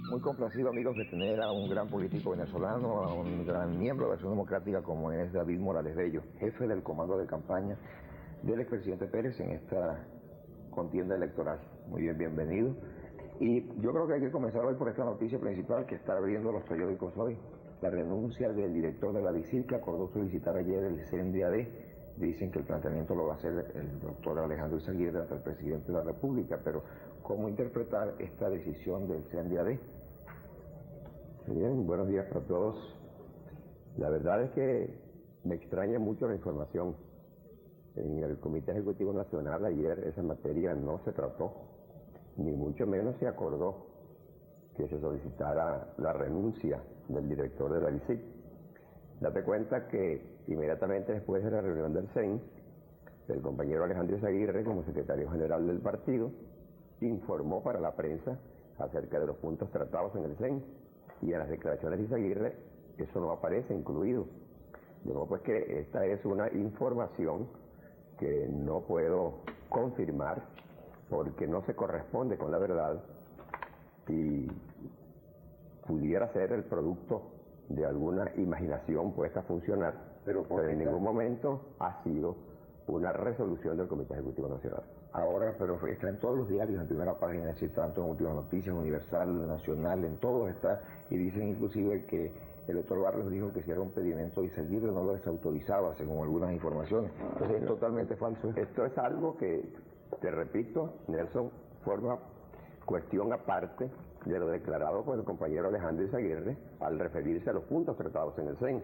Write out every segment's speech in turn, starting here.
Muy complacido, amigos, de tener a un gran político venezolano, a un gran miembro de la Acción Democrática como es David Morales Bello, jefe del comando de campaña del expresidente Pérez en esta contienda electoral. Muy bien, bienvenido. Y yo creo que hay que comenzar hoy por esta noticia principal que está abriendo los periódicos hoy. La renuncia del director de la DICIR, que acordó solicitar ayer el CNDAD. Dicen que el planteamiento lo va a hacer el doctor Alejandro Izaguirre ante el presidente de la República, pero ¿cómo interpretar esta decisión del CNDAD? Bien, buenos días para todos. La verdad es que me extraña mucho la información. En el Comité Ejecutivo Nacional ayer esa materia no se trató, ni mucho menos se acordó que se solicitara la renuncia del director de la DICIC. Date cuenta que inmediatamente después de la reunión del CEN, el compañero Alejandro Izaguirre, como secretario general del partido, informó para la prensa acerca de los puntos tratados en el CEN, y en las declaraciones de Izaguirre eso no aparece incluido. De modo pues que esta es una información que no puedo confirmar porque no se corresponde con la verdad y pudiera ser el producto de alguna imaginación puesta a funcionar, pero en ningún momento ha sido una resolución del Comité Ejecutivo Nacional. Ahora, pero está en todos los diarios, en primera página, es decir, tanto en Últimas Noticias, Universal, Nacional, en todos está, y dicen inclusive que el doctor Barrios dijo que si era un pedimento de Izaguirre no lo desautorizaba, según algunas informaciones. Entonces es totalmente falso. Esto es algo que, te repito, Nelson, forma cuestión aparte de lo declarado por el compañero Alejandro Izaguirre al referirse a los puntos tratados en el CEN.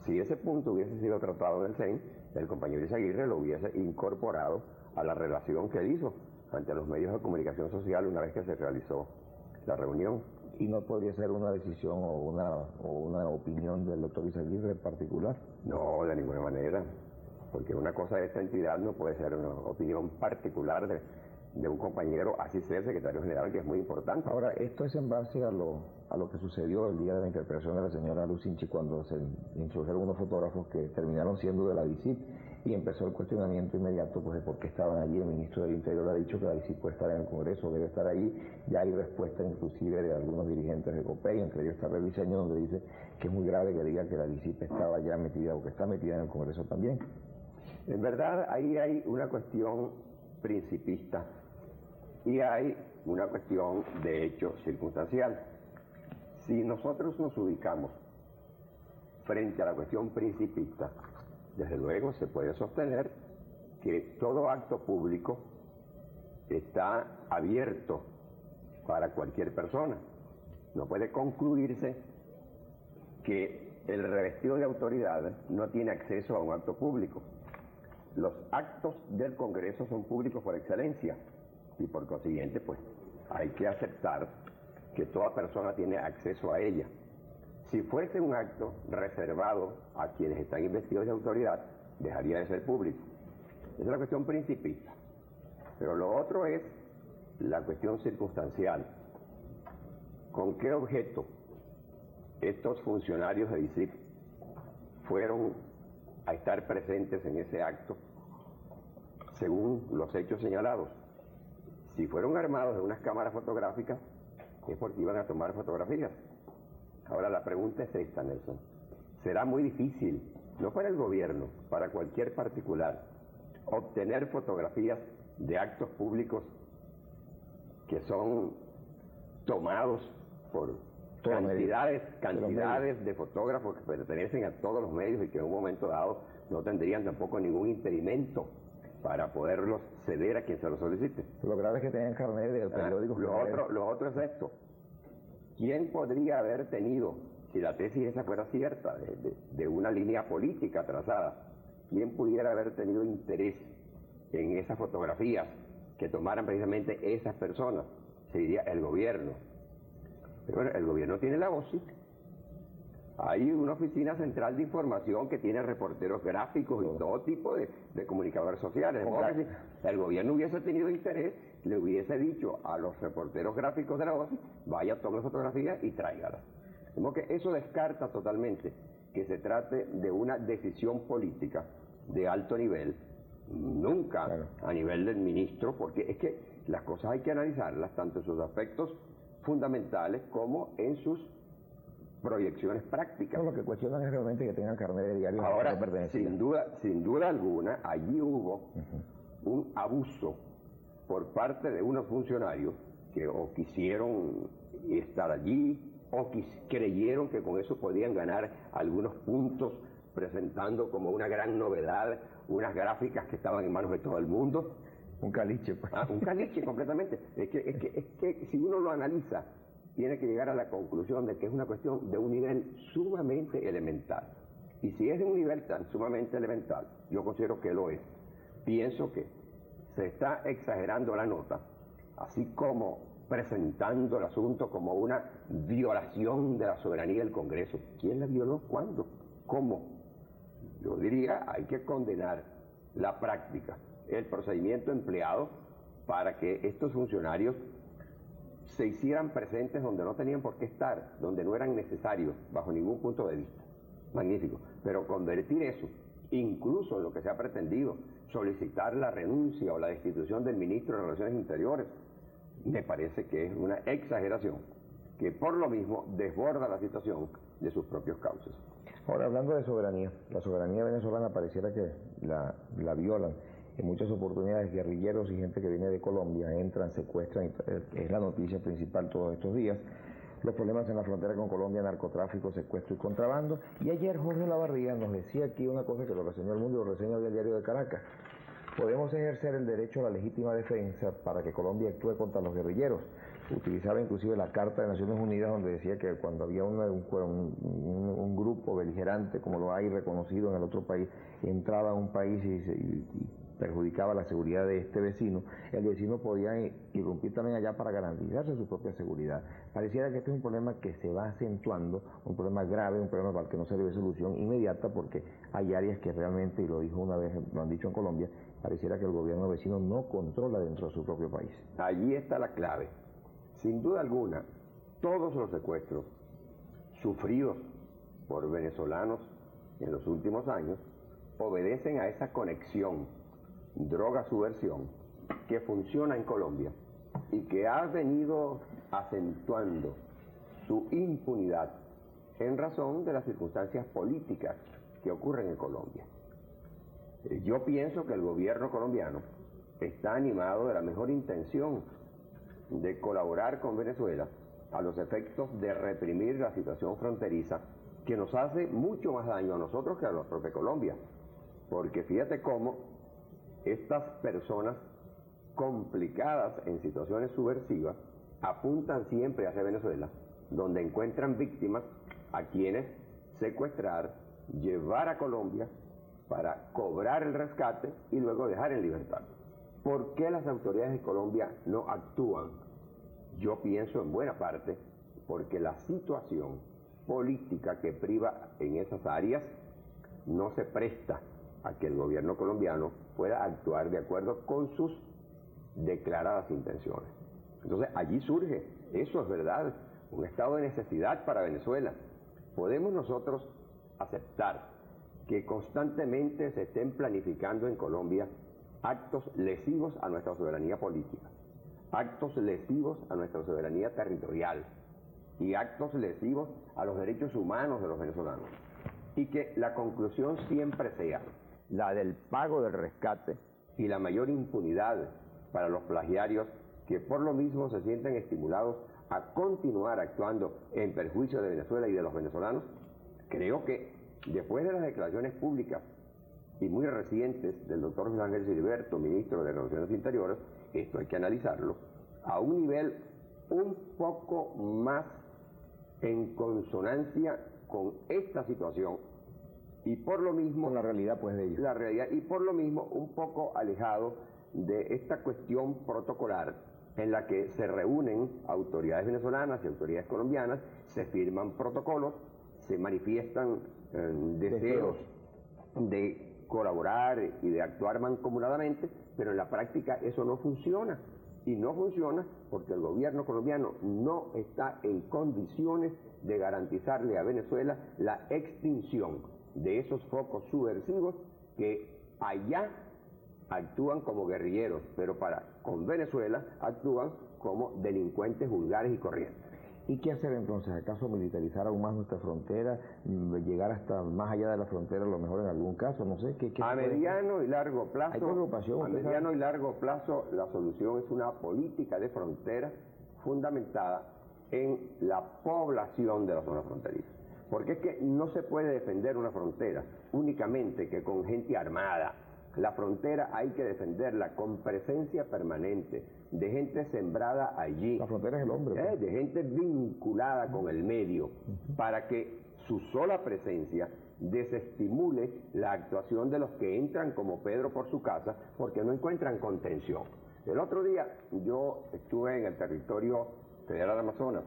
Si ese punto hubiese sido tratado en el CEN, el compañero Izaguirre lo hubiese incorporado a la relación que él hizo ante los medios de comunicación social una vez que se realizó la reunión. ¿Y no podría ser una decisión o una opinión del doctor Izaguirre en particular? No, de ninguna manera, porque una cosa de esta entidad no puede ser una opinión particular de un compañero, así sea el secretario general, que es muy importante. Ahora, esto es en base a lo que sucedió el día de la interpelación de la señora Lucinchi, cuando se introdujeron unos fotógrafos que terminaron siendo de la DICIP, y empezó el cuestionamiento inmediato pues de por qué estaban allí. El ministro del Interior ha dicho que la DICIP puede estar en el Congreso, debe estar ahí. Ya hay respuesta inclusive de algunos dirigentes de COPEI, entre ellos está Reviseño, donde dice que es muy grave que diga que la DICIP estaba ya metida o que está metida en el Congreso también. En verdad, ahí hay una cuestión principista y hay una cuestión de hecho circunstancial. Si nosotros nos ubicamos frente a la cuestión principista, desde luego se puede sostener que todo acto público está abierto para cualquier persona. No puede concluirse que el revestido de autoridad no tiene acceso a un acto público. Los actos del Congreso son públicos por excelencia y por consiguiente pues hay que aceptar que toda persona tiene acceso a ella. Si fuese un acto reservado a quienes están investidos de autoridad, dejaría de ser público. Esa es la cuestión principista. Pero lo otro es la cuestión circunstancial. ¿Con qué objeto estos funcionarios de DICIP fueron a estar presentes en ese acto según los hechos señalados? Si fueron armados de unas cámaras fotográficas, es porque iban a tomar fotografías. Ahora la pregunta es esta, Nelson. Será muy difícil, no para el gobierno, para cualquier particular, obtener fotografías de actos públicos que son tomados por cantidades de fotógrafos que pertenecen a todos los medios y que en un momento dado no tendrían tampoco ningún impedimento para poderlos ceder a quien se los solicite. Lo grave es que tengan carnet de periódicos. Lo otro es esto. ¿Quién podría haber tenido, si la tesis esa fuera cierta, de una línea política trazada, quién pudiera haber tenido interés en esas fotografías que tomaran precisamente esas personas? Se diría el gobierno. Pero bueno, el gobierno tiene la OSI. Hay una oficina central de información que tiene reporteros gráficos y todo tipo de comunicadores sociales. Si el gobierno hubiese tenido interés, le hubiese dicho a los reporteros gráficos de la OSI, vaya, tome fotografías y tráigalas. Como que eso descarta totalmente que se trate de una decisión política de alto nivel, nunca a nivel del ministro, porque es que las cosas hay que analizarlas tanto en sus aspectos fundamentales como en sus proyecciones prácticas. No, lo que cuestionan es realmente que tengan carnet de diario. Ahora, sin duda alguna, allí hubo un abuso por parte de unos funcionarios que o quisieron estar allí o creyeron que con eso podían ganar algunos puntos presentando como una gran novedad unas gráficas que estaban en manos de todo el mundo. Un caliche, pues. Un caliche completamente. Es que si uno lo analiza, tiene que llegar a la conclusión de que es una cuestión de un nivel sumamente elemental. Y si es de un nivel tan sumamente elemental, yo considero que lo es. Pienso que se está exagerando la nota, así como presentando el asunto como una violación de la soberanía del Congreso. ¿Quién la violó? ¿Cuándo? ¿Cómo? Yo diría, hay que condenar la práctica, el procedimiento empleado para que estos funcionarios se hicieran presentes donde no tenían por qué estar, donde no eran necesarios bajo ningún punto de vista. Magnífico. Pero convertir eso, incluso en lo que se ha pretendido, solicitar la renuncia o la destitución del ministro de Relaciones Interiores, me parece que es una exageración que por lo mismo desborda la situación de sus propios cauces. Ahora, hablando de soberanía, la soberanía venezolana pareciera que la violan. En muchas oportunidades guerrilleros y gente que viene de Colombia entran, secuestran, es la noticia principal todos estos días. Los problemas en la frontera con Colombia, narcotráfico, secuestro y contrabando. Y ayer Jorge Olavarría nos decía aquí una cosa que lo reseñó El Mundo y lo reseña hoy el Diario de Caracas. Podemos ejercer el derecho a la legítima defensa para que Colombia actúe contra los guerrilleros. Utilizaba inclusive la Carta de Naciones Unidas donde decía que cuando había un grupo beligerante, como lo hay reconocido en el otro país, entraba a un país y perjudicaba la seguridad de este vecino, el vecino podía irrumpir también allá para garantizarse su propia seguridad. Pareciera que este es un problema que se va acentuando, un problema grave, un problema para el que no se ve solución inmediata, porque hay áreas que realmente, y lo dijo una vez, lo han dicho en Colombia, pareciera que el gobierno vecino no controla dentro de su propio país. Allí está la clave. Sin duda alguna, todos los secuestros sufridos por venezolanos en los últimos años obedecen a esa conexión droga-subversión que funciona en Colombia y que ha venido acentuando su impunidad en razón de las circunstancias políticas que ocurren en Colombia. Yo pienso que el gobierno colombiano está animado de la mejor intención de colaborar con Venezuela a los efectos de reprimir la situación fronteriza que nos hace mucho más daño a nosotros que a la propia Colombia. Porque fíjate cómo estas personas complicadas en situaciones subversivas apuntan siempre hacia Venezuela, donde encuentran víctimas a quienes secuestrar, llevar a Colombia para cobrar el rescate y luego dejar en libertad. ¿Por qué las autoridades de Colombia no actúan? Yo pienso en buena parte porque la situación política que priva en esas áreas no se presta a que el gobierno colombiano pueda actuar de acuerdo con sus declaradas intenciones. Entonces allí surge, eso es verdad, un estado de necesidad para Venezuela. Podemos nosotros aceptar que constantemente se estén planificando en Colombia actos lesivos a nuestra soberanía política, actos lesivos a nuestra soberanía territorial y actos lesivos a los derechos humanos de los venezolanos, y que la conclusión siempre sea la del pago del rescate y la mayor impunidad para los plagiarios que por lo mismo se sienten estimulados a continuar actuando en perjuicio de Venezuela y de los venezolanos. Creo que después de las declaraciones públicas y muy recientes del doctor José Ángel Siliberto, ministro de Relaciones Interiores, esto hay que analizarlo a un nivel un poco más en consonancia con esta situación y por lo mismo con la realidad pues de ellos. La realidad, y por lo mismo un poco alejado de esta cuestión protocolar en la que se reúnen autoridades venezolanas y autoridades colombianas, se firman protocolos, se manifiestan deseos de colaborar y de actuar mancomunadamente, pero en la práctica eso no funciona. Y no funciona porque el gobierno colombiano no está en condiciones de garantizarle a Venezuela la extinción de esos focos subversivos que allá actúan como guerrilleros, pero con Venezuela actúan como delincuentes vulgares y corrientes. ¿Y qué hacer entonces? ¿Acaso militarizar aún más nuestra frontera? ¿Llegar hasta más allá de la frontera, a lo mejor en algún caso? No sé. ¿Qué a mediano y largo plazo, ¿hay preocupación? A mediano y largo plazo, la solución es una política de frontera fundamentada en la población de la zona fronteriza. Porque es que no se puede defender una frontera únicamente que con gente armada. La frontera hay que defenderla con presencia permanente, de gente sembrada allí. La frontera es el hombre. De gente vinculada con el medio, para que su sola presencia desestimule la actuación de los que entran como Pedro por su casa, porque no encuentran contención. El otro día yo estuve en el territorio federal de Amazonas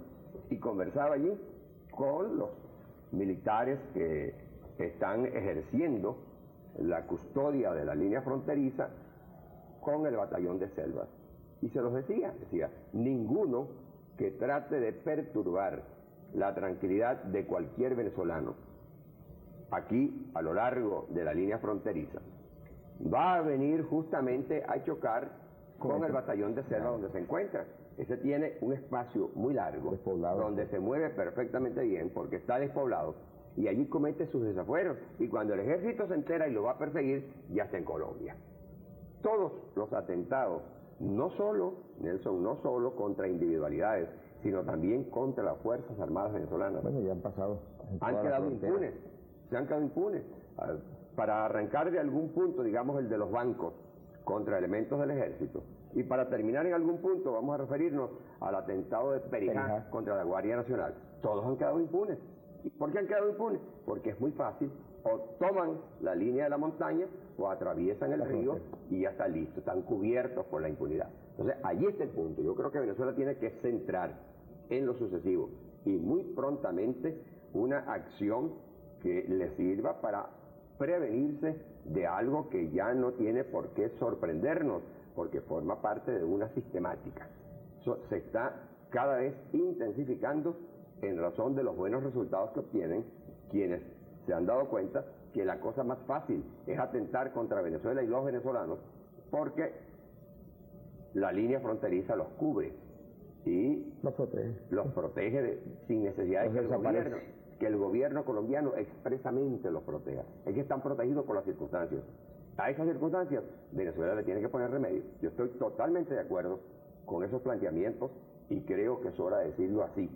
y conversaba allí con los militares que están ejerciendo la custodia de la línea fronteriza con el batallón de selvas. Y se los decía, ninguno que trate de perturbar la tranquilidad de cualquier venezolano aquí a lo largo de la línea fronteriza va a venir justamente a chocar con el batallón de selvas donde se encuentra. Ese tiene un espacio muy largo, despoblado, donde se mueve perfectamente bien porque está despoblado, y allí comete sus desafueros, y cuando el ejército se entera y lo va a perseguir, ya está en Colombia. Todos los atentados, no solo, Nelson, no solo contra individualidades, sino también contra las Fuerzas Armadas venezolanas. Bueno, ya han pasado. Han quedado impunes, se han quedado impunes. Para arrancar de algún punto, digamos el de los bancos, contra elementos del ejército, y para terminar en algún punto, vamos a referirnos al atentado de Perijá contra la Guardia Nacional. Todos han quedado impunes. ¿Y por qué han quedado impunes? Porque es muy fácil, o toman la línea de la montaña o atraviesan el río y ya está listo, están cubiertos por la impunidad. Entonces, allí está el punto. Yo creo que Venezuela tiene que centrar en lo sucesivo y muy prontamente una acción que le sirva para prevenirse de algo que ya no tiene por qué sorprendernos, porque forma parte de una sistemática. Eso se está cada vez intensificando en razón de los buenos resultados que obtienen quienes se han dado cuenta que la cosa más fácil es atentar contra Venezuela y los venezolanos, porque la línea fronteriza los cubre y los protege sin necesidad de que el gobierno colombiano expresamente los proteja. Es que están protegidos por las circunstancias. A esas circunstancias Venezuela le tiene que poner remedio. Yo estoy totalmente de acuerdo con esos planteamientos y creo que es hora de decirlo así.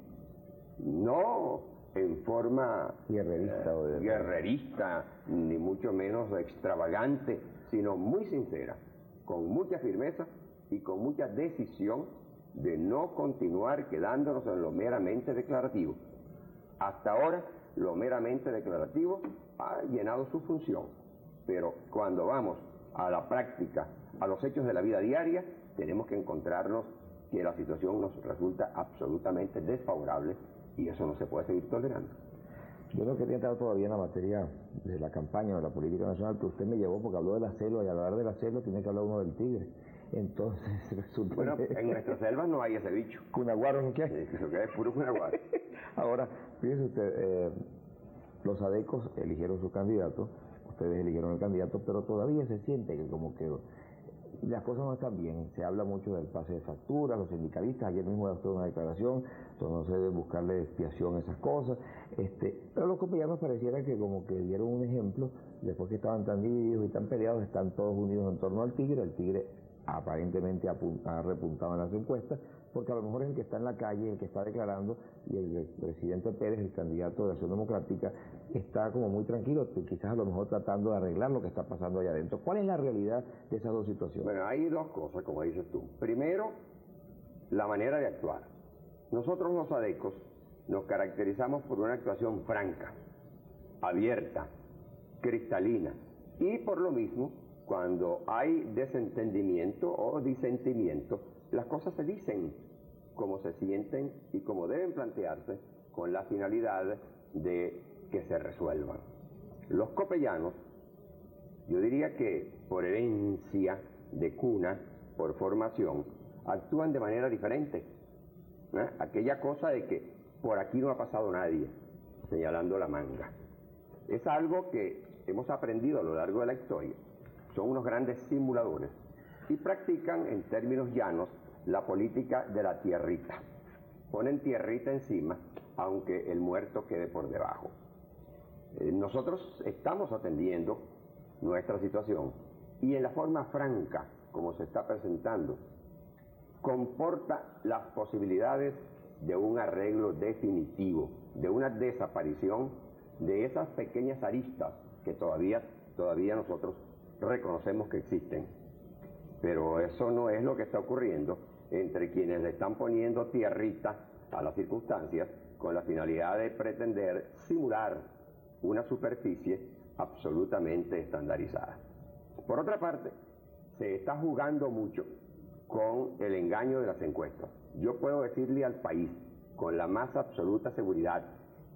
No en forma guerrerista, ni mucho menos extravagante, sino muy sincera, con mucha firmeza y con mucha decisión de no continuar quedándonos en lo meramente declarativo. Hasta ahora, lo meramente declarativo ha llenado su función, pero cuando vamos a la práctica, a los hechos de la vida diaria, tenemos que encontrarnos que la situación nos resulta absolutamente desfavorable y eso no se puede seguir tolerando. Yo no quería entrar todavía en la materia de la campaña, de la política nacional, pero usted me llevó porque habló de la selva, y al hablar de la selva tiene que hablar uno del tigre. Entonces resulta bueno, en nuestras selvas no hay ese bicho. ¿Cunaguaro no qué? Sí, lo que es puro cunaguaro. Ahora, fíjese usted, los adecos eligieron su candidato, ustedes eligieron el candidato, pero todavía se siente que como que las cosas no están bien. Se habla mucho del pase de facturas, los sindicalistas, ayer mismo dejó una declaración, entonces no se debe buscarle expiación a esas cosas, pero los copellanos pareciera que como que dieron un ejemplo, después que estaban tan divididos y tan peleados, están todos unidos en torno al tigre. El tigre aparentemente ha repuntado en las encuestas, porque a lo mejor es el que está en la calle, el que está declarando, y el presidente Pérez, el candidato de Acción Democrática, está como muy tranquilo, quizás a lo mejor tratando de arreglar lo que está pasando allá adentro. ¿Cuál es la realidad de esas dos situaciones? Bueno, hay dos cosas, como dices tú. Primero, la manera de actuar. Nosotros los adecos nos caracterizamos por una actuación franca, abierta, cristalina, y por lo mismo, cuando hay desentendimiento o disentimiento, las cosas se dicen como se sienten y como deben plantearse, con la finalidad de que se resuelvan. Los copellanos, yo diría que por herencia de cuna, por formación, actúan de manera diferente. Aquella cosa de que por aquí no ha pasado nadie, señalando la manga. Es algo que hemos aprendido a lo largo de la historia. Son unos grandes simuladores y practican en términos llanos la política de la tierrita. Ponen tierrita encima, aunque el muerto quede por debajo. Nosotros estamos atendiendo nuestra situación y en la forma franca como se está presentando, comporta las posibilidades de un arreglo definitivo, de una desaparición de esas pequeñas aristas que todavía nosotros reconocemos que existen. Pero eso no es lo que está ocurriendo entre quienes le están poniendo tierrita a las circunstancias con la finalidad de pretender simular una superficie absolutamente estandarizada. Por otra parte, se está jugando mucho con el engaño de las encuestas. Yo puedo decirle al país con la más absoluta seguridad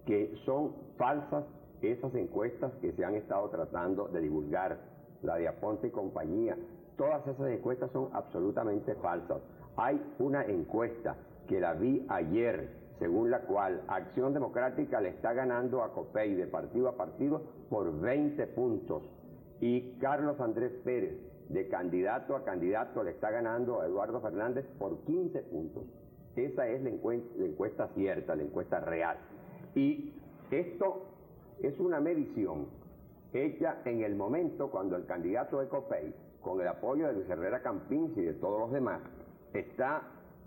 que son falsas esas encuestas que se han estado tratando de divulgar, la de Aponte y compañía. Todas esas encuestas son absolutamente falsas. Hay una encuesta que la vi ayer, según la cual Acción Democrática le está ganando a COPEI de partido a partido por 20 puntos y Carlos Andrés Pérez de candidato a candidato le está ganando a Eduardo Fernández por 15 puntos. Esa es la encuesta cierta, la encuesta real. Y esto es una medición hecha en el momento cuando el candidato de COPEI, con el apoyo de Luis Herrera Campins y de todos los demás, está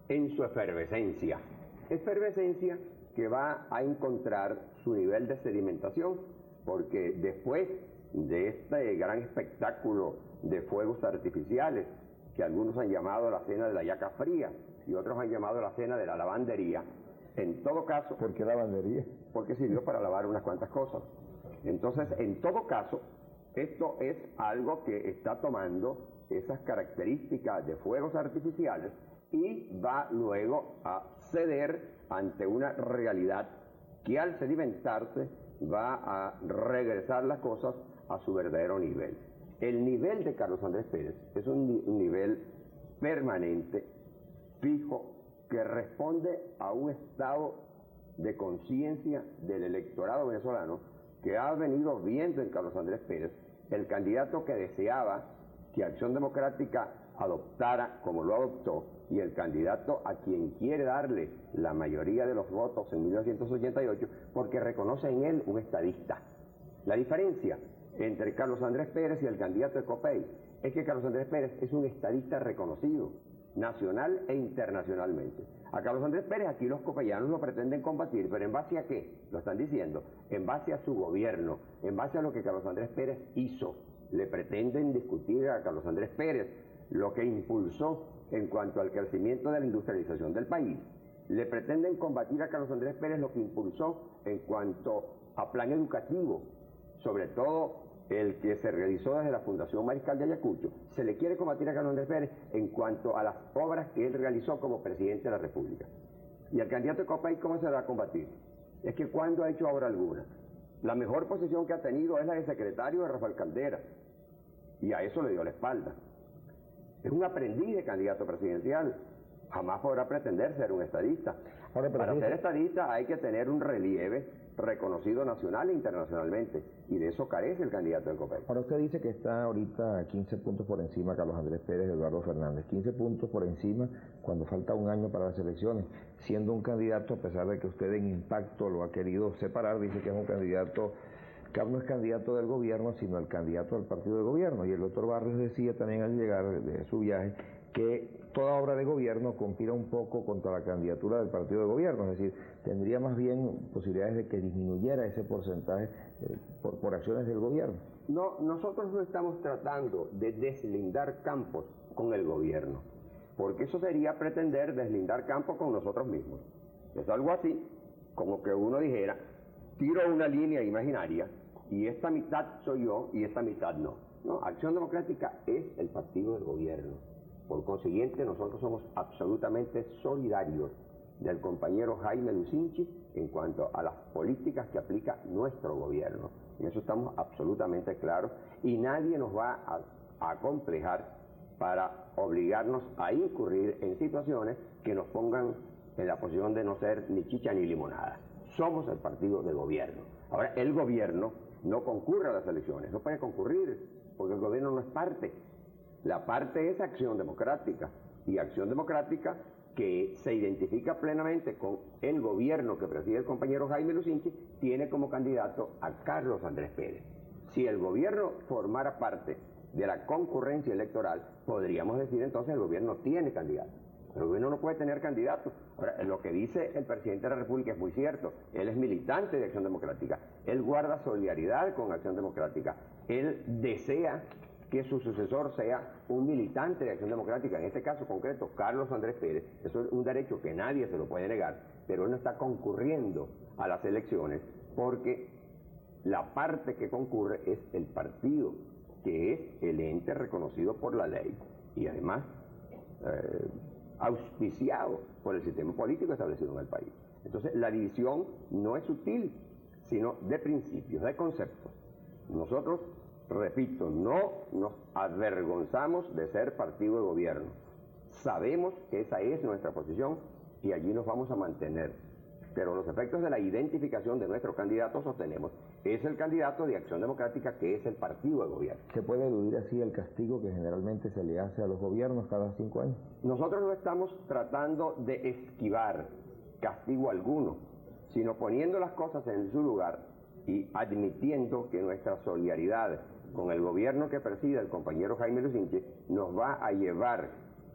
en su efervescencia. Efervescencia que va a encontrar su nivel de sedimentación, porque después de este gran espectáculo de fuegos artificiales, que algunos han llamado la cena de la yaca fría y otros han llamado la cena de la lavandería, en todo caso... ¿Por qué lavandería? Porque sirvió para lavar unas cuantas cosas. Entonces, en todo caso, esto es algo que está tomando esas características de fuegos artificiales y va luego a ceder ante una realidad que al sedimentarse va a regresar las cosas a su verdadero nivel. El nivel de Carlos Andrés Pérez es un nivel permanente, fijo, que responde a un estado de conciencia del electorado venezolano que ha venido viendo en Carlos Andrés Pérez el candidato que deseaba que Acción Democrática adoptara como lo adoptó y el candidato a quien quiere darle la mayoría de los votos en 1988 porque reconoce en él un estadista. La diferencia entre Carlos Andrés Pérez y el candidato de COPEI es que Carlos Andrés Pérez es un estadista reconocido nacional e internacionalmente. A Carlos Andrés Pérez aquí los copellanos lo pretenden combatir, pero ¿en base a qué? Lo están diciendo, en base a su gobierno, en base a lo que Carlos Andrés Pérez hizo. Le pretenden discutir a Carlos Andrés Pérez lo que impulsó en cuanto al crecimiento de la industrialización del país. Le pretenden combatir a Carlos Andrés Pérez lo que impulsó en cuanto a plan educativo, sobre todo el que se realizó desde la Fundación Mariscal de Ayacucho. Se le quiere combatir a Carlos Andrés Pérez en cuanto a las obras que él realizó como presidente de la República. Y al candidato de COPEI, ¿cómo se le va a combatir? Es que ¿cuándo ha hecho obra alguna? La mejor posición que ha tenido es la de secretario de Rafael Caldera, y a eso le dio la espalda. Es un aprendiz de candidato presidencial, jamás podrá pretender ser un estadista. Ahora, para ser estadista hay que tener un relieve reconocido nacional e internacionalmente, y de eso carece el candidato del COPEI. Ahora usted dice que está ahorita a 15 puntos por encima Carlos Andrés Pérez de Eduardo Fernández, 15 puntos por encima cuando falta un año para las elecciones, siendo un candidato, a pesar de que usted en impacto lo ha querido separar, dice que es un candidato, que no es candidato del gobierno, sino el candidato del partido de gobierno, y el doctor Barrios decía también al llegar de su viaje que toda obra de gobierno conspira un poco contra la candidatura del partido de gobierno, es decir, tendría más bien posibilidades de que disminuyera ese porcentaje por acciones del gobierno. No, nosotros no estamos tratando de deslindar campos con el gobierno, porque eso sería pretender deslindar campos con nosotros mismos. Es algo así, como que uno dijera, tiro una línea imaginaria y esta mitad soy yo y esta mitad no. No, Acción Democrática es el partido del gobierno. Por consiguiente, nosotros somos absolutamente solidarios del compañero Jaime Lucinchi en cuanto a las políticas que aplica nuestro gobierno. En eso estamos absolutamente claros y nadie nos va a acomplejar para obligarnos a incurrir en situaciones que nos pongan en la posición de no ser ni chicha ni limonada. Somos el partido de gobierno. Ahora, el gobierno no concurre a las elecciones, no puede concurrir, porque el gobierno no es parte. La parte es Acción Democrática, y Acción Democrática, que se identifica plenamente con el gobierno que preside el compañero Jaime Lucinchi, tiene como candidato a Carlos Andrés Pérez. Si el gobierno formara parte de la concurrencia electoral, podríamos decir entonces el gobierno tiene candidato. El gobierno no puede tener candidato. Ahora, lo que dice el presidente de la República es muy cierto. Él es militante de Acción Democrática. Él guarda solidaridad con Acción Democrática. Él desea que su sucesor sea un militante de Acción Democrática, en este caso concreto, Carlos Andrés Pérez. Eso es un derecho que nadie se lo puede negar, pero él no está concurriendo a las elecciones porque la parte que concurre es el partido, que es el ente reconocido por la ley y además auspiciado por el sistema político establecido en el país. Entonces, la división no es sutil, sino de principios, de conceptos. Nosotros, repito, no nos avergonzamos de ser partido de gobierno. Sabemos que esa es nuestra posición y allí nos vamos a mantener. Pero los efectos de la identificación de nuestro candidato sostenemos es el candidato de Acción Democrática, que es el partido de gobierno. ¿Se puede eludir así el castigo que generalmente se le hace a los gobiernos cada 5 años? Nosotros no estamos tratando de esquivar castigo alguno, sino poniendo las cosas en su lugar y admitiendo que nuestra solidaridad con el gobierno que preside el compañero Jaime Lucinchi nos va a llevar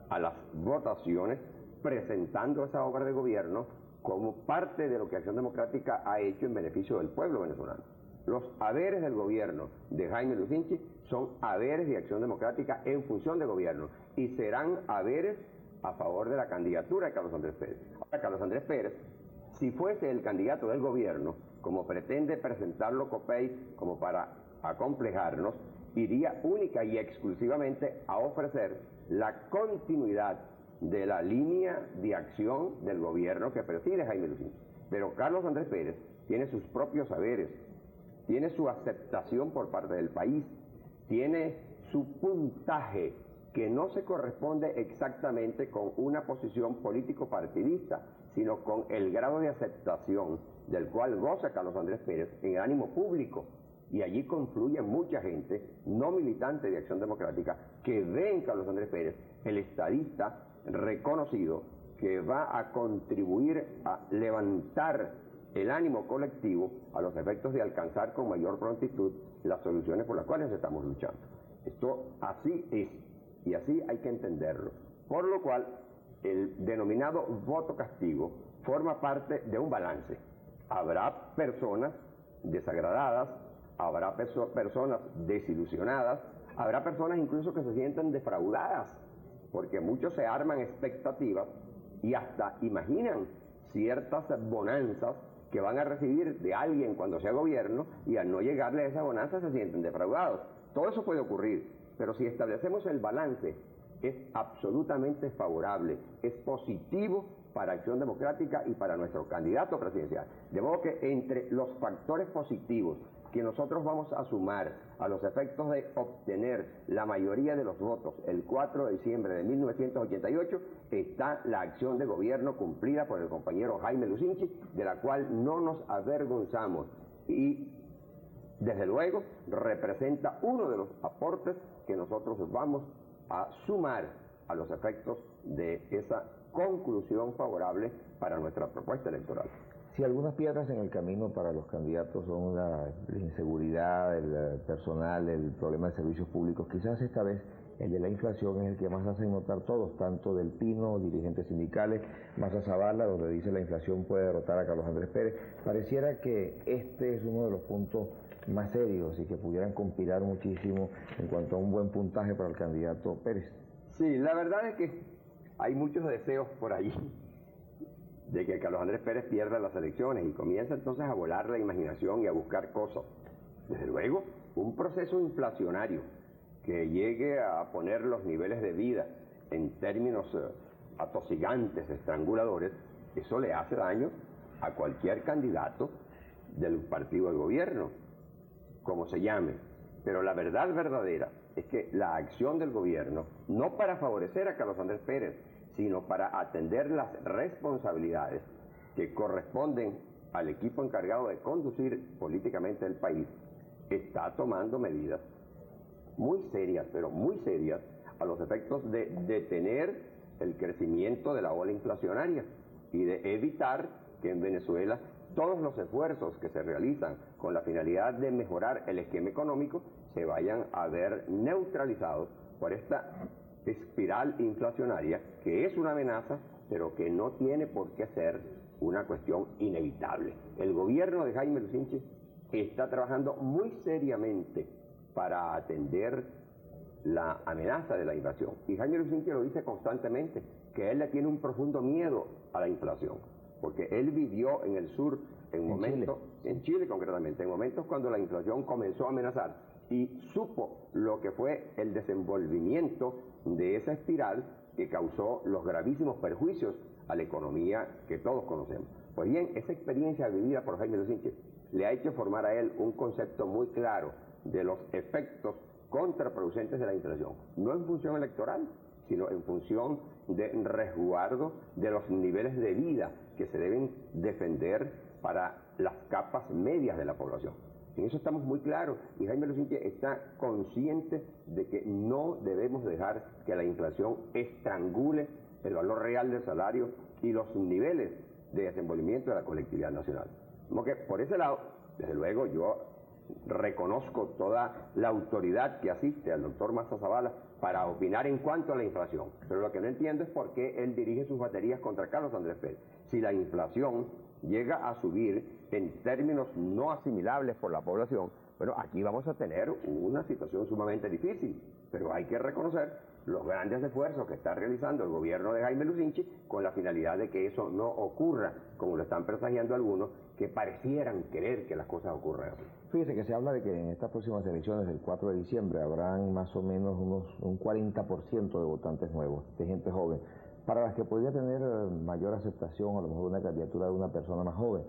a las votaciones presentando esa obra de gobierno como parte de lo que Acción Democrática ha hecho en beneficio del pueblo venezolano. Los haberes del gobierno de Jaime Lucinchi son haberes de Acción Democrática en función de gobierno y serán haberes a favor de la candidatura de Carlos Andrés Pérez. Ahora, Carlos Andrés Pérez, si fuese el candidato del gobierno, como pretende presentarlo Copey como para acomplejarnos, iría única y exclusivamente a ofrecer la continuidad de la línea de acción del gobierno que preside Jaime Lucinchi. Pero Carlos Andrés Pérez tiene sus propios saberes, tiene su aceptación por parte del país, tiene su puntaje que no se corresponde exactamente con una posición político-partidista, sino con el grado de aceptación del cual goza Carlos Andrés Pérez en el ánimo público. Y allí confluye mucha gente no militante de Acción Democrática que ve en Carlos Andrés Pérez el estadista reconocido que va a contribuir a levantar el ánimo colectivo a los efectos de alcanzar con mayor prontitud las soluciones por las cuales estamos luchando. Esto así es, y así hay que entenderlo. Por lo cual, el denominado voto castigo forma parte de un balance. Habrá personas desagradadas, habrá personas desilusionadas, habrá personas incluso que se sienten defraudadas, porque muchos se arman expectativas y hasta imaginan ciertas bonanzas que van a recibir de alguien cuando sea gobierno y al no llegarle a esa bonanza se sienten defraudados. Todo eso puede ocurrir, pero si establecemos el balance, es absolutamente favorable, es positivo para Acción Democrática y para nuestro candidato presidencial. De modo que entre los factores positivos que nosotros vamos a sumar a los efectos de obtener la mayoría de los votos el 4 de diciembre de 1988 está la acción de gobierno cumplida por el compañero Jaime Lucinchi, de la cual no nos avergonzamos y desde luego representa uno de los aportes que nosotros vamos a sumar a los efectos de esa conclusión favorable para nuestra propuesta electoral. Si algunas piedras en el camino para los candidatos son la inseguridad, el personal, el problema de servicios públicos, quizás esta vez el de la inflación es el que más hacen notar todos, tanto del Pino, dirigentes sindicales, Massa Zavala, donde dice la inflación puede derrotar a Carlos Andrés Pérez. Pareciera que este es uno de los puntos más serios y que pudieran conspirar muchísimo en cuanto a un buen puntaje para el candidato Pérez. Sí, la verdad es que hay muchos deseos por allí de que Carlos Andrés Pérez pierda las elecciones y comienza entonces a volar la imaginación y a buscar cosas. Desde luego, un proceso inflacionario que llegue a poner los niveles de vida en términos atosigantes, estranguladores, eso le hace daño a cualquier candidato del partido del gobierno, como se llame. Pero la verdad verdadera es que la acción del gobierno, no para favorecer a Carlos Andrés Pérez, sino para atender las responsabilidades que corresponden al equipo encargado de conducir políticamente el país, está tomando medidas muy serias, pero muy serias, a los efectos de detener el crecimiento de la ola inflacionaria y de evitar que en Venezuela todos los esfuerzos que se realizan con la finalidad de mejorar el esquema económico se vayan a ver neutralizados por esta espiral inflacionaria, que es una amenaza, pero que no tiene por qué ser una cuestión inevitable. El gobierno de Jaime Lucinchi está trabajando muy seriamente para atender la amenaza de la inflación. Y Jaime Lucinchi lo dice constantemente, que él le tiene un profundo miedo a la inflación, porque él vivió en el sur en Chile concretamente, en momentos cuando la inflación comenzó a amenazar, y supo lo que fue el desenvolvimiento de esa espiral que causó los gravísimos perjuicios a la economía que todos conocemos. Pues bien, esa experiencia vivida por Jaime Lucinchi le ha hecho formar a él un concepto muy claro de los efectos contraproducentes de la inflación, no en función electoral, sino en función de resguardo de los niveles de vida que se deben defender para las capas medias de la población. En eso estamos muy claros, y Jaime Lucinchi está consciente de que no debemos dejar que la inflación estrangule el valor real del salario y los niveles de desenvolvimiento de la colectividad nacional. Como que por ese lado, desde luego, yo reconozco toda la autoridad que asiste al doctor Massa Zavala para opinar en cuanto a la inflación, pero lo que no entiendo es por qué él dirige sus baterías contra Carlos Andrés Pérez. Si la inflación llega a subir en términos no asimilables por la población, bueno, aquí vamos a tener una situación sumamente difícil, pero hay que reconocer los grandes esfuerzos que está realizando el gobierno de Jaime Lucinchi con la finalidad de que eso no ocurra, como lo están presagiando algunos que parecieran querer que las cosas ocurran así. Fíjese que se habla de que en estas próximas elecciones del 4 de diciembre habrán más o menos un 40% de votantes nuevos, de gente joven, para las que podría tener mayor aceptación a lo mejor una candidatura de una persona más joven.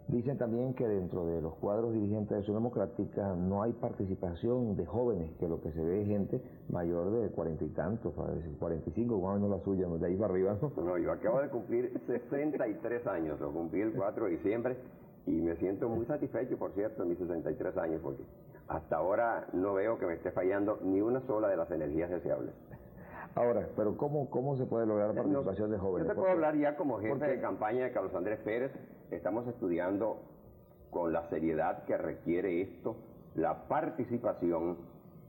Dicen también que dentro de los cuadros dirigentes de Acción Democrática no hay participación de jóvenes, que lo que se ve es gente mayor de 40 y tantos, 45, más o menos la suya, de ahí para arriba. No, yo acabo de cumplir 63 años, lo cumplí el 4 de diciembre y me siento muy satisfecho, por cierto, en mis 63 años, porque hasta ahora no veo que me esté fallando ni una sola de las energías deseables. Ahora, pero ¿cómo se puede lograr la participación de jóvenes? Yo te puedo hablar ya como jefe de campaña de Carlos Andrés Pérez. Estamos estudiando con la seriedad que requiere esto la participación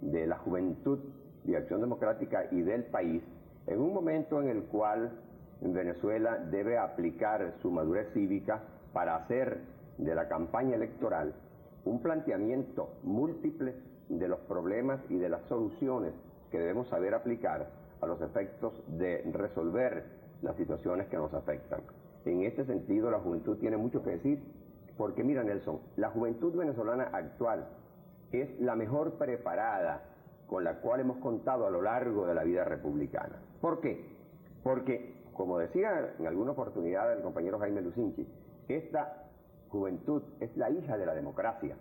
de la juventud de Acción Democrática y del país en un momento en el cual Venezuela debe aplicar su madurez cívica para hacer de la campaña electoral un planteamiento múltiple de los problemas y de las soluciones que debemos saber aplicar a los efectos de resolver las situaciones que nos afectan. En este sentido, la juventud tiene mucho que decir, porque mira, Nelson, la juventud venezolana actual es la mejor preparada con la cual hemos contado a lo largo de la vida republicana. ¿Por qué? Porque, como decía en alguna oportunidad el compañero Jaime Lucinchi, esta juventud es la hija de la democracia,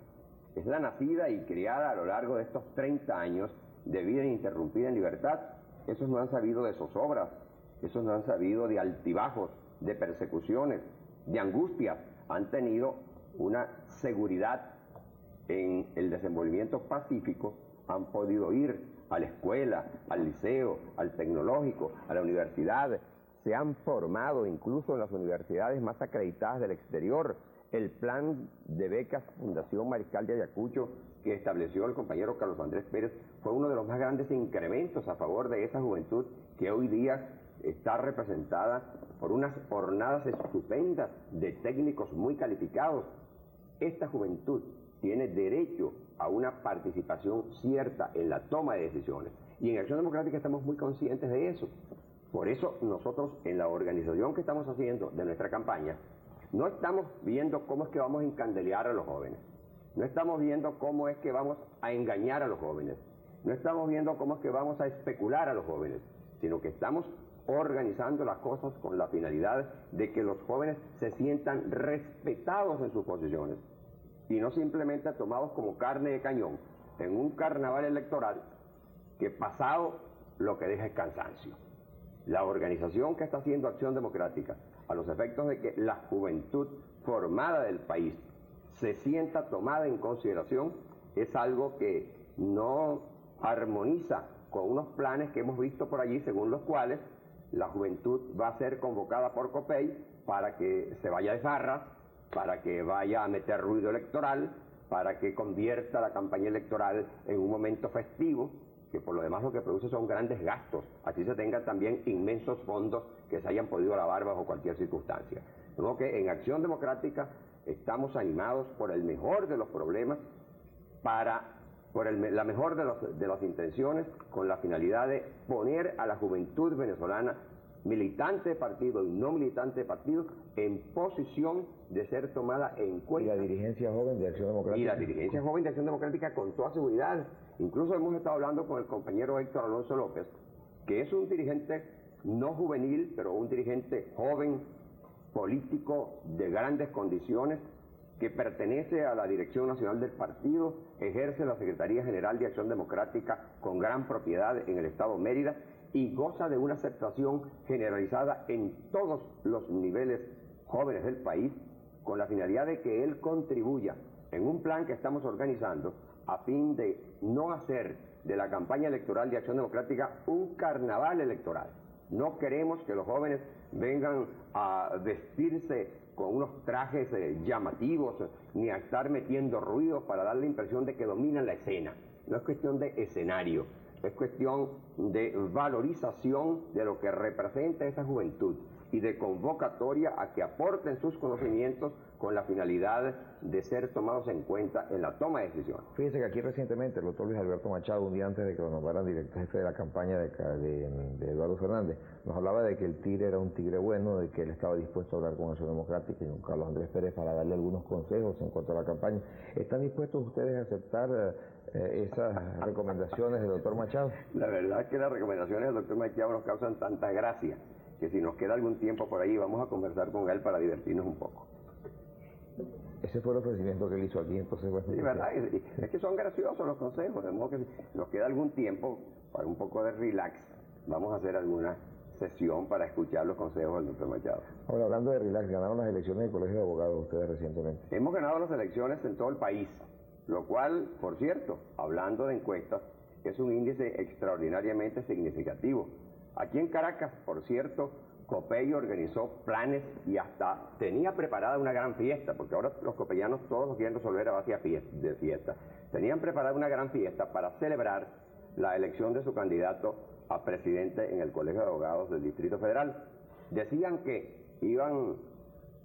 es la nacida y criada a lo largo de estos 30 años de vida ininterrumpida en libertad. Esos no han sabido de zozobras, esos no han sabido de altibajos, de persecuciones, de angustias. Han tenido una seguridad en el desenvolvimiento pacífico, han podido ir a la escuela, al liceo, al tecnológico, a la universidad, se han formado incluso en las universidades más acreditadas del exterior. El plan de becas Fundación Mariscal de Ayacucho que estableció el compañero Carlos Andrés Pérez fue uno de los más grandes incrementos a favor de esa juventud que hoy día está representada por unas jornadas estupendas de técnicos muy calificados. Esta juventud tiene derecho a una participación cierta en la toma de decisiones y en Acción Democrática estamos muy conscientes de eso. Por eso nosotros en la organización que estamos haciendo de nuestra campaña no estamos viendo cómo es que vamos a encandelear a los jóvenes, no estamos viendo cómo es que vamos a engañar a los jóvenes, no estamos viendo cómo es que vamos a especular a los jóvenes, sino que estamos organizando las cosas con la finalidad de que los jóvenes se sientan respetados en sus posiciones y no simplemente tomados como carne de cañón en un carnaval electoral que pasado lo que deja es cansancio. la organización que está haciendo Acción Democrática, a los efectos de que la juventud formada del país se sienta tomada en consideración, es algo que no armoniza con unos planes que hemos visto por allí, según los cuales la juventud va a ser convocada por COPEI para que se vaya de farras, para que vaya a meter ruido electoral, para que convierta la campaña electoral en un momento festivo, que por lo demás lo que produce son grandes gastos, así se tengan también inmensos fondos que se hayan podido lavar bajo cualquier circunstancia. De modo que en Acción Democrática estamos animados por el mejor de los problemas, la mejor de las intenciones, con la finalidad de poner a la juventud venezolana, militante de partido y no militante de partido, en posición de ser tomada en cuenta. ¿Y la dirigencia joven de Acción Democrática? Y la dirigencia joven de Acción Democrática con toda seguridad. Incluso hemos estado hablando con el compañero Héctor Alonso López, que es un dirigente no juvenil, pero un dirigente joven, político, de grandes condiciones, que pertenece a la Dirección Nacional del Partido, ejerce la Secretaría General de Acción Democrática con gran propiedad en el Estado Mérida y goza de una aceptación generalizada en todos los niveles jóvenes del país, con la finalidad de que él contribuya en un plan que estamos organizando a fin de no hacer de la campaña electoral de Acción Democrática un carnaval electoral. No queremos que los jóvenes vengan a vestirse con unos trajes llamativos, ni a estar metiendo ruidos para dar la impresión de que dominan la escena. No es cuestión de escenario, es cuestión de valorización de lo que representa esa juventud y de convocatoria a que aporten sus conocimientos con la finalidad de ser tomados en cuenta en la toma de decisiones. Fíjese que aquí recientemente el doctor Luis Alberto Machado, un día antes de que lo nombraran director jefe de la campaña de Eduardo Fernández, nos hablaba de que el tigre era un tigre bueno, de que él estaba dispuesto a hablar con Acción Democrática y con Carlos Andrés Pérez para darle algunos consejos en cuanto a la campaña. ¿Están dispuestos ustedes a aceptar esas recomendaciones del doctor Machado? La verdad es que las recomendaciones del doctor Machado nos causan tanta gracia que si nos queda algún tiempo por ahí vamos a conversar con él para divertirnos un poco. Ese fue el ofrecimiento que él hizo aquí, entonces... Bueno, sí, verdad, es que son graciosos los consejos, de modo que si nos queda algún tiempo para un poco de relax, vamos a hacer alguna sesión para escuchar los consejos del doctor Machado. Ahora, hablando de relax, ganaron las elecciones del Colegio de Abogados ustedes recientemente. Hemos ganado las elecciones en todo el país, lo cual, por cierto, hablando de encuestas, es un índice extraordinariamente significativo. Aquí en Caracas, por cierto, COPEI organizó planes y hasta tenía preparada una gran fiesta, porque ahora los copellanos todos lo quieren resolver a base de fiesta. Tenían preparada una gran fiesta para celebrar la elección de su candidato a presidente en el Colegio de Abogados del Distrito Federal. Decían que iban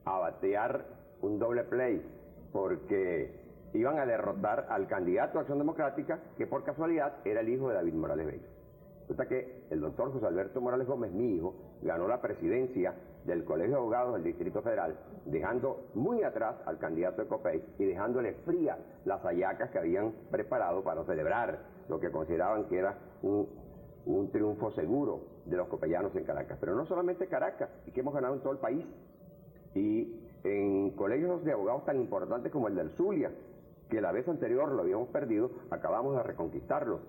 a batear un doble play, porque iban a derrotar al candidato a Acción Democrática, que por casualidad era el hijo de David Morales Bello. Resulta que el doctor José Alberto Morales Gómez, mi hijo, ganó la presidencia del Colegio de Abogados del Distrito Federal, dejando muy atrás al candidato de COPEI y dejándole fría las hallacas que habían preparado para celebrar lo que consideraban que era un triunfo seguro de los copellanos en Caracas. Pero no solamente Caracas, y que hemos ganado en todo el país. Y en colegios de abogados tan importantes como el del Zulia, que la vez anterior lo habíamos perdido, acabamos de reconquistarlo.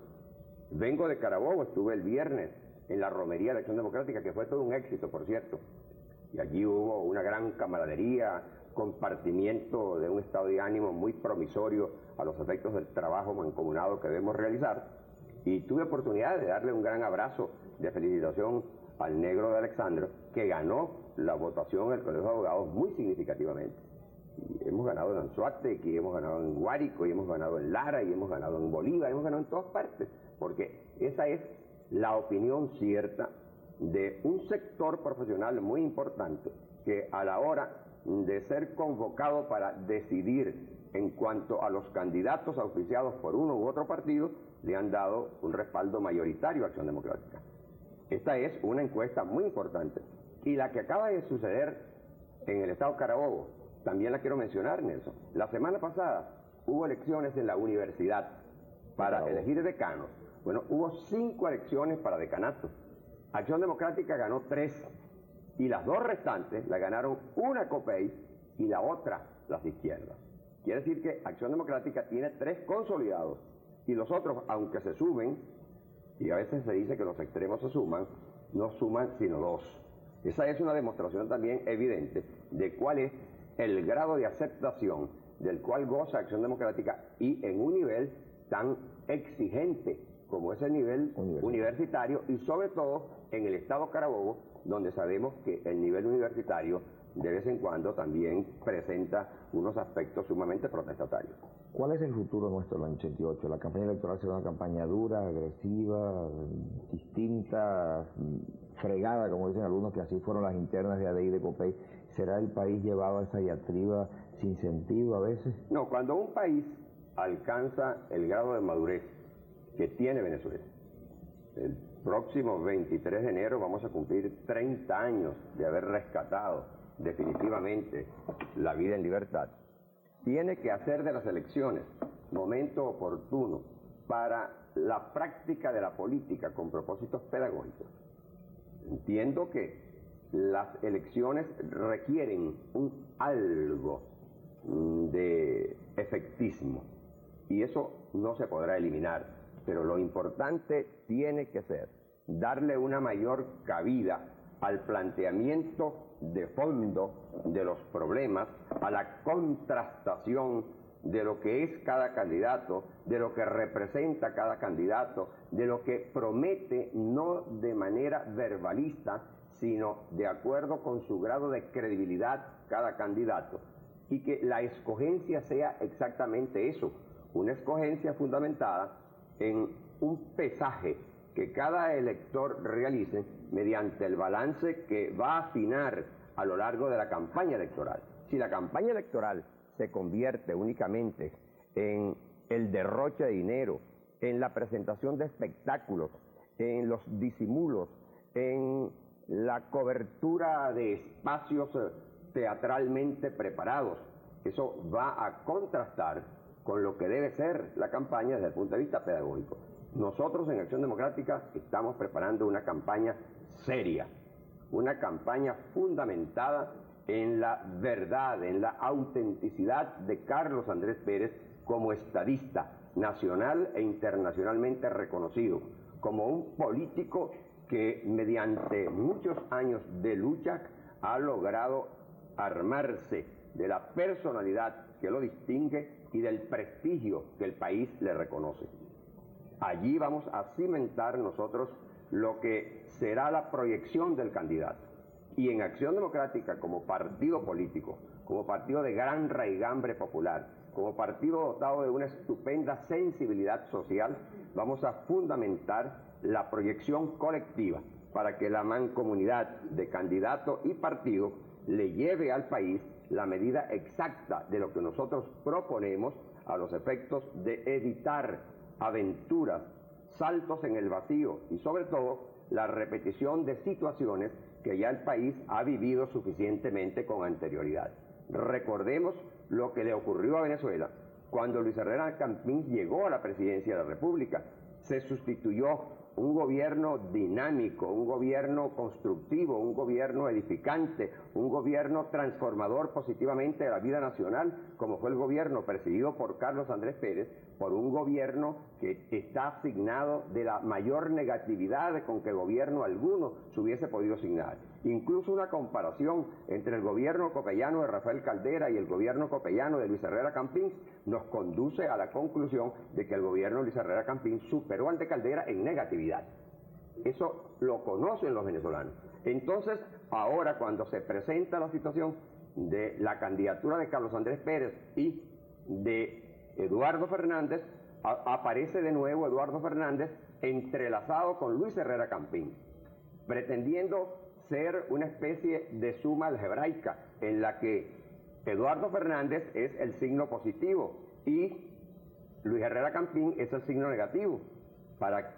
Vengo de Carabobo, estuve el viernes en la romería de Acción Democrática, que fue todo un éxito, por cierto. Y allí hubo una gran camaradería, compartimiento de un estado de ánimo muy promisorio a los efectos del trabajo mancomunado que debemos realizar. Y tuve oportunidad de darle un gran abrazo de felicitación al negro de Alexandro, que ganó la votación del Colegio de Abogados muy significativamente. Y hemos ganado en Anzoátegui, y hemos ganado en Guárico, y hemos ganado en Lara, y hemos ganado en Bolívar, hemos ganado en todas partes, porque esa es la opinión cierta de un sector profesional muy importante que a la hora de ser convocado para decidir en cuanto a los candidatos auspiciados por uno u otro partido, le han dado un respaldo mayoritario a Acción Democrática. Esta es una encuesta muy importante. Y la que acaba de suceder en el estado Carabobo, también la quiero mencionar, Nelson. La semana pasada hubo elecciones en la universidad para elegir decanos. Bueno, hubo 5 elecciones para decanato. Acción Democrática ganó 3 y las 2 restantes la ganaron una COPEI y la otra las izquierdas. Quiere decir que Acción Democrática tiene 3 consolidados y los otros, aunque se sumen, y a veces se dice que los extremos se suman, no suman sino 2. Esa es una demostración también evidente de cuál es el grado de aceptación del cual goza Acción Democrática, y en un nivel tan exigente como es el nivel universitario, y sobre todo en el estado Carabobo, donde sabemos que el nivel universitario de vez en cuando también presenta unos aspectos sumamente protestatarios. ¿Cuál es el futuro nuestro en el 88? ¿La campaña electoral será una campaña dura, agresiva, distinta, fregada, como dicen algunos, que así fueron las internas de ADI y de COPEI? ¿Será el país llevado a esa diatriba sin sentido a veces? No, cuando un país alcanza el grado de madurez que tiene Venezuela, el próximo 23 de enero vamos a cumplir 30 años de haber rescatado definitivamente la vida en libertad, tiene que hacer de las elecciones momento oportuno para la práctica de la política con propósitos pedagógicos. Entiendo que las elecciones requieren algo de efectismo y eso no se podrá eliminar, pero lo importante tiene que ser darle una mayor cabida al planteamiento de fondo de los problemas, a la contrastación de lo que es cada candidato, de lo que representa cada candidato, de lo que promete no de manera verbalista, sino de acuerdo con su grado de credibilidad cada candidato, y que la escogencia sea exactamente eso, una escogencia fundamentada en un pesaje que cada elector realice mediante el balance que va a afinar a lo largo de la campaña electoral. Si la campaña electoral se convierte únicamente en el derroche de dinero, en la presentación de espectáculos, en los disimulos, en la cobertura de espacios teatralmente preparados, eso va a contrastar con lo que debe ser la campaña desde el punto de vista pedagógico. Nosotros en Acción Democrática estamos preparando una campaña seria, una campaña fundamentada en la verdad, en la autenticidad de Carlos Andrés Pérez como estadista nacional e internacionalmente reconocido, como un político que mediante muchos años de lucha ha logrado armarse de la personalidad que lo distingue y del prestigio que el país le reconoce. Allí vamos a cimentar nosotros lo que será la proyección del candidato. Y en Acción Democrática, como partido político, como partido de gran raigambre popular, como partido dotado de una estupenda sensibilidad social, vamos a fundamentar la proyección colectiva para que la mancomunidad de candidato y partido le lleve al país la medida exacta de lo que nosotros proponemos a los efectos de evitar aventuras, saltos en el vacío y sobre todo la repetición de situaciones que ya el país ha vivido suficientemente con anterioridad. Recordemos lo que le ocurrió a Venezuela cuando Luis Herrera Campins llegó a la presidencia de la República. Se sustituyó un gobierno dinámico, un gobierno constructivo, un gobierno edificante, un gobierno transformador positivamente de la vida nacional, como fue el gobierno presidido por Carlos Andrés Pérez, por un gobierno que está asignado de la mayor negatividad con que gobierno alguno se hubiese podido asignar. Incluso una comparación entre el gobierno copellano de Rafael Caldera y el gobierno copellano de Luis Herrera Campins nos conduce a la conclusión de que el gobierno de Luis Herrera Campins superó al de Caldera en negatividad. Eso lo conocen los venezolanos. Entonces, ahora cuando se presenta la situación de la candidatura de Carlos Andrés Pérez y de Eduardo Fernández, aparece de nuevo Eduardo Fernández entrelazado con Luis Herrera Campins, pretendiendo ser una especie de suma algebraica en la que Eduardo Fernández es el signo positivo y Luis Herrera Campins es el signo negativo, para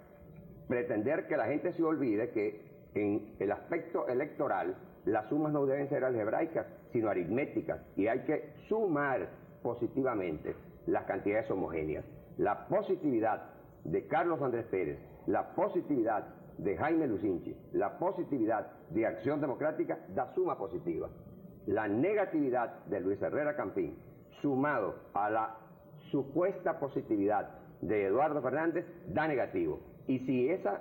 pretender que la gente se olvide que en el aspecto electoral las sumas no deben ser algebraicas, sino aritméticas, y hay que sumar positivamente las cantidades homogéneas. La positividad de Carlos Andrés Pérez, la positividad de Jaime Lucinchi, la positividad de Acción Democrática da suma positiva. La negatividad de Luis Herrera Campins, sumado a la supuesta positividad de Eduardo Fernández, da negativo. Y si esa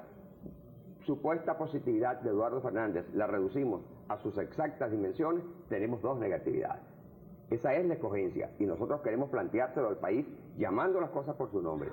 supuesta positividad de Eduardo Fernández la reducimos a sus exactas dimensiones, tenemos dos negatividades. Esa es la escogencia y nosotros queremos planteárselo al país llamando las cosas por su nombre,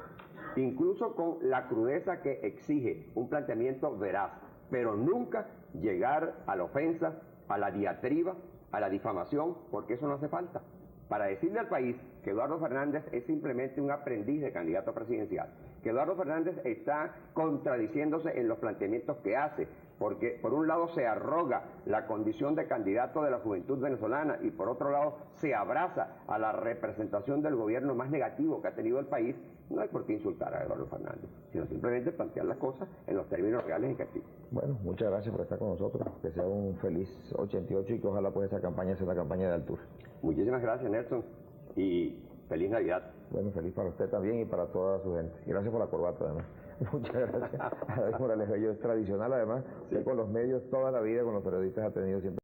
incluso con la crudeza que exige un planteamiento veraz, pero nunca llegar a la ofensa, a la diatriba, a la difamación, porque eso no hace falta. Para decirle al país que Eduardo Fernández es simplemente un aprendiz de candidato presidencial, que Eduardo Fernández está contradiciéndose en los planteamientos que hace, porque por un lado se arroga la condición de candidato de la juventud venezolana y por otro lado se abraza a la representación del gobierno más negativo que ha tenido el país, no hay por qué insultar a Eduardo Fernández, sino simplemente plantear las cosas en los términos reales en que existen. Bueno, muchas gracias por estar con nosotros, que sea un feliz 88 y que ojalá pues esa campaña sea la campaña de altura. Muchísimas gracias, Nelson, y feliz Navidad. Bueno, feliz para usted también y para toda su gente. Y gracias por la corbata, además. Muchas gracias a David Morales Bello. Es tradicional, además, que con los medios toda la vida, con los periodistas, ha tenido siempre